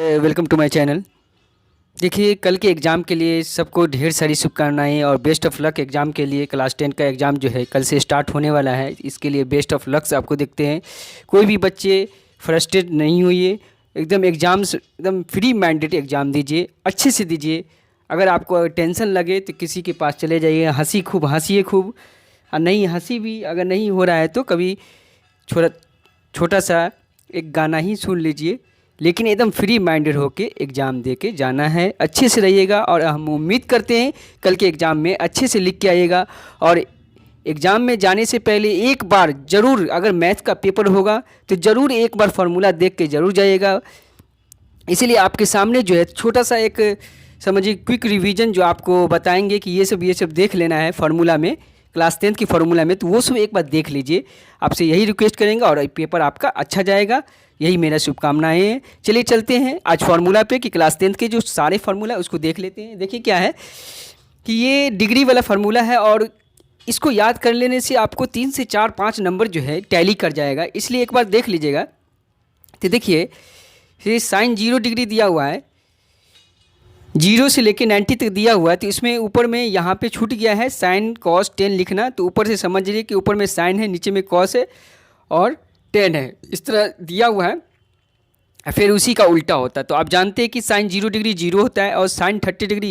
Welcome to my channel. देखिए, कल के एग्ज़ाम के लिए सबको ढेर सारी शुभकामनाएं और बेस्ट ऑफ लक। एग्ज़ाम के लिए क्लास 10 का एग्ज़ाम जो है कल से स्टार्ट होने वाला है, इसके लिए बेस्ट ऑफ लक्स आपको देखते हैं। कोई भी बच्चे फ्रस्ट्रेट नहीं होइए, एकदम एग्ज़ाम्स एकदम फ्री माइंडेड एग्ज़ाम दीजिए, अच्छे से दीजिए। अगर आपको टेंशन लगे तो किसी के पास चले जाइए, हंसिए खूब। और नहीं हंसी भी अगर नहीं हो रहा है तो कभी छोटा छोटा सा एक गाना ही सुन लीजिए, लेकिन एकदम फ्री माइंडेड होके एग्ज़ाम दे के जाना है। अच्छे से रहिएगा और हम उम्मीद करते हैं कल के एग्ज़ाम में अच्छे से लिख के आइएगा। और एग्ज़ाम में जाने से पहले एक बार ज़रूर, अगर मैथ का पेपर होगा तो ज़रूर एक बार फार्मूला देख के ज़रूर जाइएगा। इसीलिए आपके सामने जो है छोटा सा एक समझिए क्विक रिवीजन जो आपको बताएंगे कि ये सब देख लेना है फार्मूला में, क्लास 10 की फार्मूला में, तो वो सब एक बार देख लीजिए। आपसे यही रिक्वेस्ट करेंगे और पेपर आपका अच्छा जाएगा, यही मेरा शुभकामनाएं हैं। चलिए चलते हैं आज फार्मूला पे कि क्लास 10 के जो सारे फार्मूला है उसको देख लेते हैं। देखिए क्या है कि ये डिग्री वाला फार्मूला है और इसको याद कर लेने से आपको 3 से 4-5 नंबर जो है टैली कर जाएगा, इसलिए एक बार देख लीजिएगा। तो देखिए ये साइन 0 डिग्री दिया हुआ है, 0 से लेके 90 तक दिया हुआ है, तो इसमें ऊपर में यहाँ पे छूट गया है साइन कॉस 10 लिखना। तो ऊपर से समझ लीजिए कि ऊपर में साइन है, नीचे में कॉस है और 10 है, इस तरह दिया हुआ है। फिर उसी का उल्टा होता है। तो आप जानते हैं कि साइन 0 डिग्री 0 होता है और साइन 30 डिग्री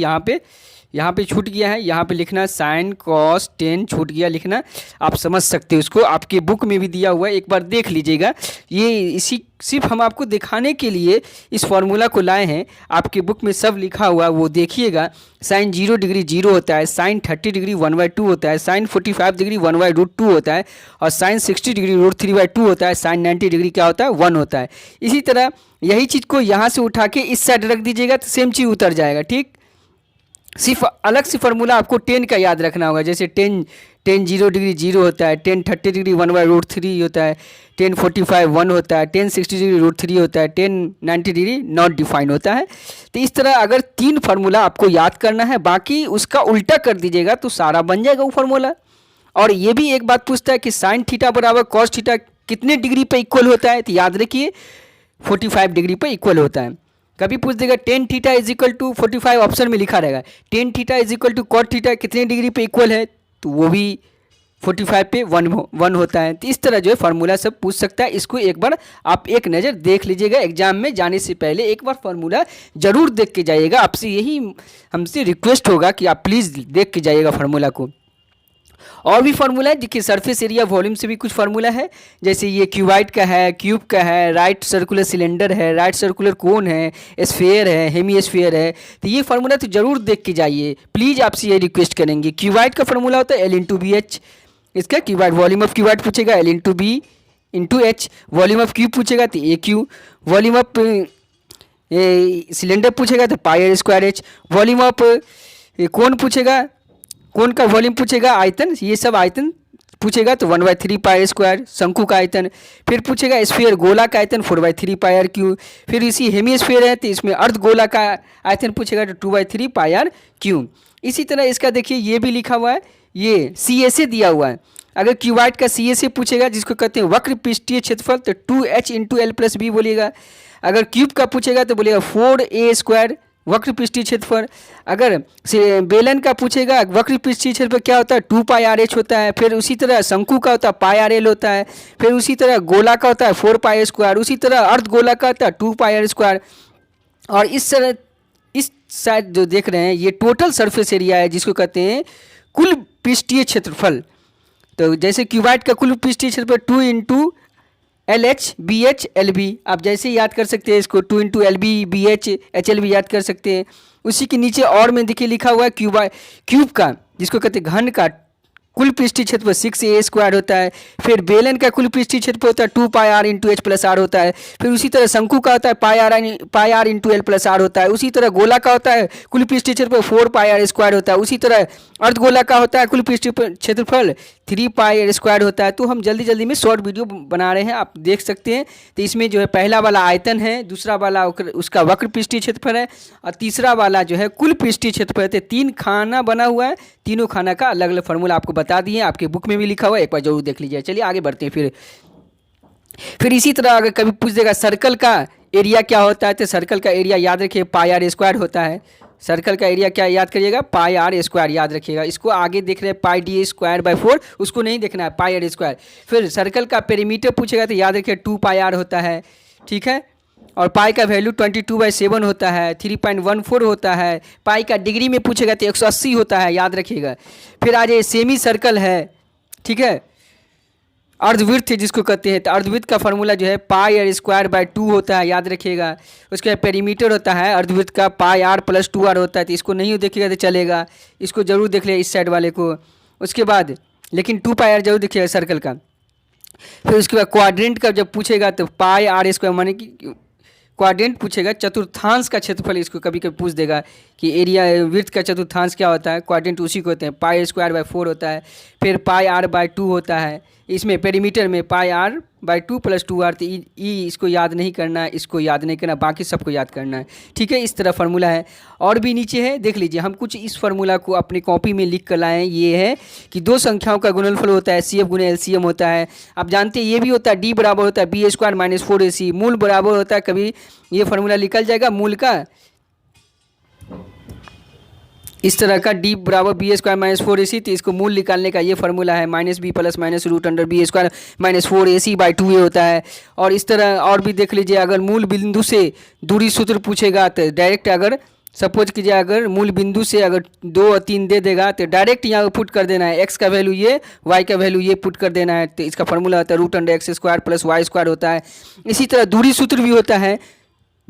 यहाँ पे छूट गया है, यहाँ पे लिखना साइन कॉस 10 छूट गया लिखना। आप समझ सकते हो, उसको आपके बुक में भी दिया हुआ है, एक बार देख लीजिएगा। ये इसी सिर्फ हम आपको दिखाने के लिए इस फार्मूला को लाए हैं। आपके बुक में सब लिखा हुआ वो देखिएगा। साइन 0 डिग्री 0 होता है, साइन 30 डिग्री 1/2 होता है, साइन 45 डिग्री 1/√2 होता है और साइन 60 डिग्री √3/2 होता है, साइन 90 डिग्री क्या होता है 1 होता है। इसी तरह यही चीज़ को यहाँ से उठा के इस साइड रख दीजिएगा तो सेम चीज़ उतर जाएगा। ठीक, सिर्फ अलग से फार्मूला आपको 10 का याद रखना होगा। जैसे 10 0 डिग्री 0 होता है, 10 30 डिग्री 1/√3 होता है, 10 45 1 होता है, 10 60 डिग्री √3 होता है, 10 90 डिग्री नॉट डिफाइंड होता है। तो इस तरह अगर 3 फार्मूला आपको याद करना है, बाकी उसका उल्टा कर दीजिएगा तो सारा बन जाएगा वो फार्मूला। और ये भी एक बात पूछता है कि साइन थीटा बराबर कॉस थीटा कितने डिग्री पे इक्वल होता है, तो याद रखिए 45 डिग्री पे इक्वल होता है। कभी पूछ देगा tan theta is equal to 45, option में लिखा रहेगा tan theta is equal to cot theta कितने डिग्री पे इक्वल है, तो वो भी 45 पे 1 होता है। तो इस तरह जो है फार्मूला सब पूछ सकता है। इसको एक बार आप एक नज़र देख लीजिएगा, एग्जाम में जाने से पहले एक बार फार्मूला जरूर देख के जाइएगा। आपसे यही हमसे रिक्वेस्ट होगा कि आप प्लीज़ देख के जाइएगा फार्मूला को। और भी फार्मूला है, देखिए सरफेस एरिया वॉल्यूम से भी कुछ फार्मूला है। जैसे ये क्यूबाइड का है, क्यूब का है, राइट सर्कुलर सिलेंडर है, राइट सर्कुलर कोन है, स्फेयर है, हेमी स्फेयर है। तो ये फार्मूला तो जरूर देख के जाइए, प्लीज़ आपसे ये रिक्वेस्ट करेंगे। क्यूबाइड का फार्मूला होता है L/BH, इसका क्यूबाइड वॉल्यूम ऑफ क्यूबाइड पूछेगा L/B/H, वॉल्यूम ऑफ क्यूब पूछेगा तो AQ, वॉल्यूम ऑफ सिलेंडर पूछेगा तो πr²H, वॉल्यूम ऑफ कोन पूछेगा, कोन का वॉल्यूम पूछेगा, आयतन, ये सब आयतन पूछेगा तो 1/3 πr², शंकु का आयतन। फिर पूछेगा स्फीयर गोला का आयतन 4/3 πr²। फिर इसी हेमी स्फीयर है तो इसमें अर्ध गोला का आयतन पूछेगा तो 2/3 πr²। इसी तरह इसका देखिए ये भी लिखा हुआ है, ये CSA दिया हुआ है। अगर क्यूबाइड का CSA पूछेगा जिसको कहते हैं वक्र पृष्ठीय क्षेत्रफल, तो 2h × L+B बोलिएगा। अगर क्यूब का पूछेगा तो बोलिएगा 4a² वक्र पृष्ठीय क्षेत्रफल। अगर से बेलन का पूछेगा वक्र पृष्ठीय क्षेत्रफल क्या होता है 2πrh होता है। फिर उसी तरह शंकु का होता है πrl होता है। फिर उसी तरह गोला का होता है 4π²। उसी तरह अर्ध गोला का होता है 2πr²। और इस साइड जो देख रहे हैं ये टोटल सरफेस एरिया है जिसको कहते हैं कुल पृष्ठीय क्षेत्रफल। तो जैसे क्यूबाइड का कुल पृष्ठीय क्षेत्रफल 2 × LH/BH LB, आप जैसे याद कर सकते हैं इसको 2 × LB/BH HLB याद कर सकते हैं। उसी के नीचे और में देखिए लिखा हुआ है क्यूब का जिसको कहते हैं घन का कुल पृष्ठीय क्षेत्रफल 6a² होता है। फिर बेलन का कुल पृष्ठीय क्षेत्रफल होता है 2πr × H+R होता है। फिर उसी तरह शंकु का होता है πr × L+R होता है। उसी तरह गोला का होता है कुल पृष्ठीय क्षेत्रफल 4πr² होता है। उसी तरह अर्धगोला का होता है कुल पृष्ठीय क्षेत्रफल 3πr² होता है। तो हम जल्दी जल्दी में शॉर्ट वीडियो बना रहे हैं, आप देख सकते हैं। तो इसमें जो है पहला वाला आयतन है, दूसरा वाला उसका वक्र पृष्ठीय क्षेत्रफल है और तीसरा वाला जो है कुल पृष्ठीय क्षेत्रफल है। 3 खाना बना हुआ है, तीनों खाना का अलग अलग फार्मूला आपको बता दिए, आपके बुक में भी लिखा हुआ है, एक बार जरूर देख लीजिए। चलिए आगे बढ़ते हैं। फिर इसी तरह अगर कभी पूछ देगा सर्कल का एरिया क्या होता है, तो सर्कल का एरिया याद रखिए पाई आर स्क्वायर होता है। सर्कल का एरिया क्या याद करिएगा, पाई आर स्क्वायर याद रखिएगा। इसको आगे देख रहे हैं पाई डी स्क्वायर बाई 4, उसको नहीं देखना है, पाई आर स्क्वायर। फिर सर्कल का पेरीमीटर पूछेगा तो याद रखिए 2 पाई आर होता है, ठीक है। और पाई का वैल्यू 22/7 होता है, 3.14 होता है। पाई का डिग्री में पूछेगा तो 180 होता है, याद रखिएगा। फिर आज ये सेमी सर्कल है, ठीक है। अर्धवृत्त जिसको कहते हैं, तो अर्धवृत्त का फॉर्मूला जो है पाई आर स्क्वायर बाय 2 होता है, याद रखिएगा। उसके बाद पेरीमीटर होता है अर्धवृत्त का पाई आर प्लस 2r होता है, तो इसको नहीं देखिएगा तो चलेगा, इसको जरूर देख लिया इस साइड वाले को। उसके बाद लेकिन 2 पाई आर जरूर देखिएगा सर्कल का। फिर उसके बाद क्वाड्रेंट का जब पूछेगा तो पाई आर स्क्वायर, माने कि क्वाड्रेंट पूछेगा, चतुर्थांश का क्षेत्रफल इसको कभी कभी पूछ देगा कि एरिया वृत्त का चतुर्थांश क्या होता है, क्वाड्रेंट उसी को होते हैं। पाई स्क्वायर बाय 4 होता है, फिर पाई आर बाय 2 होता है। इसमें पेरीमीटर में पाई आर बाय 2 प्लस 2r, तो ई इसको याद नहीं करना है, इसको याद नहीं करना, बाकी सबको याद करना है, ठीक है। इस तरह फार्मूला है। और भी नीचे है, देख लीजिए, हम कुछ इस फार्मूला को अपनी कॉपी में लिख कर लाए हैं। ये है कि दो संख्याओं का गुणनफल होता है CF गुणे LCM होता है। आप जानते हैं ये भी होता है, D बराबर होता है B स्क्वायर माइनस 4AC। मूल बराबर होता है, कभी ये फार्मूला निकल जाएगा मूल का इस तरह का, D बराबर B स्क्वायर माइनस 4AC। तो इसको मूल निकालने का ये फार्मूला है -b plus minus root under B square minus 4AC by 2a होता है। और इस तरह और भी देख लीजिए, अगर मूल बिंदु से दूरी सूत्र पूछेगा तो डायरेक्ट, अगर सपोज कीजिए अगर मूल बिंदु से अगर 2 और 3 दे देगा तो डायरेक्ट यहाँ पुट कर देना है, x का वैल्यू ये, y का वैल्यू ये पुट कर देना है। तो इसका फार्मूला होता है root under x square plus y square होता है। इसी तरह दूरी सूत्र भी होता है,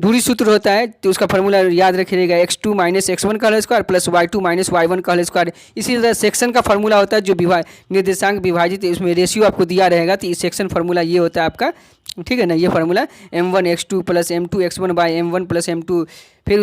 दूरी सूत्र होता है, तो उसका फार्मूला याद रखिएगा x2 माइनस x1 का whole square plus y2 minus y1 का होल स्क्वायर। इसी तरह सेक्शन का फार्मूला होता है जो निर्देशांक विभाजित, उसमें रेशियो आपको दिया रहेगा, तो इस सेक्शन फार्मूला ये होता है आपका, ठीक है ना। ये formula m1 x2 plus m2 x1 by m1 plus m2। फिर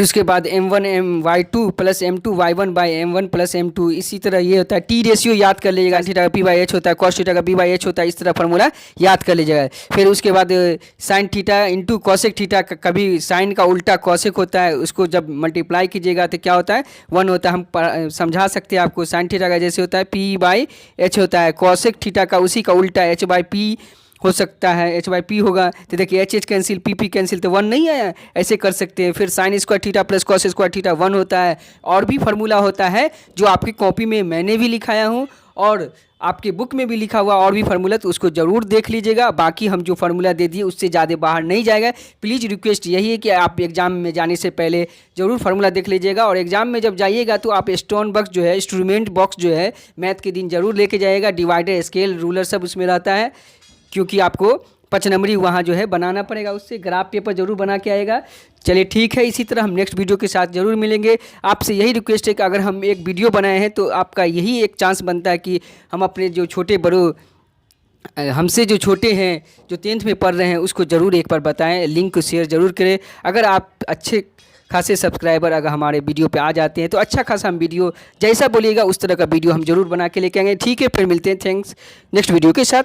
उसके बाद m1 y2 plus m2 y1 by m1 plus m2। इसी तरह ये होता है टी रेशियो याद कर लीजिएगा, थीटा का p/h होता है, कॉस थीटा का b/h होता है, इस तरह फार्मूला याद कर लीजिएगा। फिर उसके बाद sine theta into cosec theta, कभी साइन का उल्टा कॉसेक होता है, उसको जब मल्टीप्लाई कीजिएगा तो क्या होता है 1 होता है। हम समझा सकते हैं आपको, साइन थीटा का जैसे होता है p/h होता है, कॉसेक थीटा का उसी का उल्टा h/p हो सकता है, h/p होगा। तो देखिए h कैंसिल, p कैंसिल, तो 1 नहीं आया, ऐसे कर सकते हैं। फिर sine square theta plus cos square theta 1 होता है। और भी फार्मूला होता है जो आपकी कॉपी में मैंने भी लिखाया हूँ और आपके बुक में भी लिखा हुआ और भी फार्मूला, तो उसको ज़रूर देख लीजिएगा। बाकी हम जो फार्मूला दे दिए उससे ज़्यादा बाहर नहीं जाएगा। प्लीज़ रिक्वेस्ट यही है कि आप एग्ज़ाम में जाने से पहले ज़रूर फार्मूला देख लीजिएगा। और एग्ज़ाम में जब जाइएगा तो आप स्टोन बॉक्स जो है, इंस्ट्रूमेंट बॉक्स जो है, मैथ के दिन ज़रूर लेके जाइएगा। डिवाइडर, स्केल, रूलर सब उसमें रहता है, क्योंकि आपको 5 नंबरी वहाँ जो है बनाना पड़ेगा, उससे ग्राफ पेपर जरूर बना के आएगा। चलिए ठीक है, इसी तरह हम नेक्स्ट वीडियो के साथ ज़रूर मिलेंगे। आपसे यही रिक्वेस्ट है कि अगर हम एक वीडियो बनाए हैं तो आपका यही एक चांस बनता है कि हम अपने जो छोटे बड़ों, हमसे जो छोटे हैं, जो 10th में पढ़ रहे हैं, उसको ज़रूर एक बार बताएं, लिंक को शेयर ज़रूर करें। अगर आप अच्छे खासे सब्सक्राइबर अगर हमारे वीडियो पे आ जाते हैं तो अच्छा खासा हम वीडियो जैसा बोलिएगा उस तरह का वीडियो हम जरूर बना के लेके आएंगे। ठीक है, फिर मिलते हैं, थैंक्स, नेक्स्ट वीडियो के साथ।